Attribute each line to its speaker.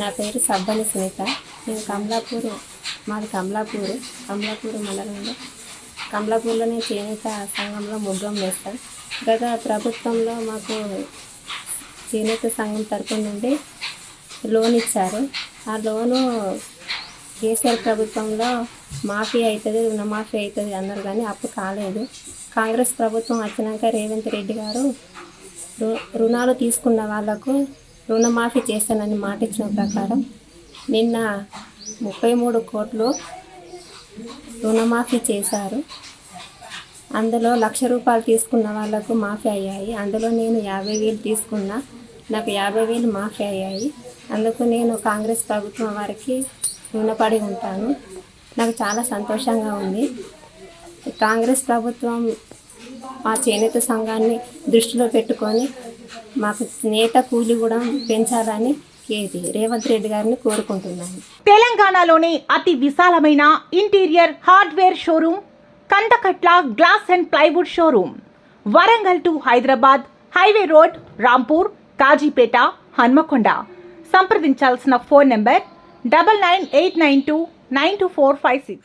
Speaker 1: నా పేరు సబ్బని సునీత. నేను మాది కమలాపూర్ మండలంలో కమలాపూర్లో నేను చేనేత సంఘంలో ముగ్గురం వేస్తాను. గత ప్రభుత్వంలో మాకు చేనేత సంఘం తరపు నుండి లోన్ ఇచ్చారు. ఆ లోను కేసీఆర్ ప్రభుత్వంలో మాఫీ అవుతుంది, రుణమాఫీ అవుతుంది అన్నారు, కానీ అప్పుడు కాలేదు. కాంగ్రెస్ ప్రభుత్వం వచ్చినాక రేవంత్ రెడ్డి గారు రుణాలు తీసుకున్న వాళ్లకు రుణమాఫీ చేస్తానని మాట ఇచ్చిన ప్రకారం నిన్న 33 కోట్లు రుణమాఫీ చేశారు. అందులో 1,00,000 రూపాయలు తీసుకున్న వాళ్ళకు మాఫీ అయ్యాయి. అందులో నేను 50,000 తీసుకున్నా, నాకు 50,000 మాఫీ అయ్యాయి. అందుకు నేను కాంగ్రెస్ ప్రభుత్వం వారికి రుణపడి ఉంటాను. నాకు చాలా సంతోషంగా ఉంది. కాంగ్రెస్ ప్రభుత్వం మా చేనేత సంఘాన్ని దృష్టిలో పెట్టుకొని మాకు నేత కూలి కూడా పెంచాలని రేవంత్ రెడ్డి గారిని కోరుకుంటున్నాను.
Speaker 2: తెలంగాణలోని అతి విశాలమైన interior hardware showroom Kandakatla glass and plywood showroom, Warangal to Hyderabad highway road, Rampur, Kazipet, Hanamkonda. సంప్రదించాల్సిన ఫోన్ నెంబర్ 9989292456.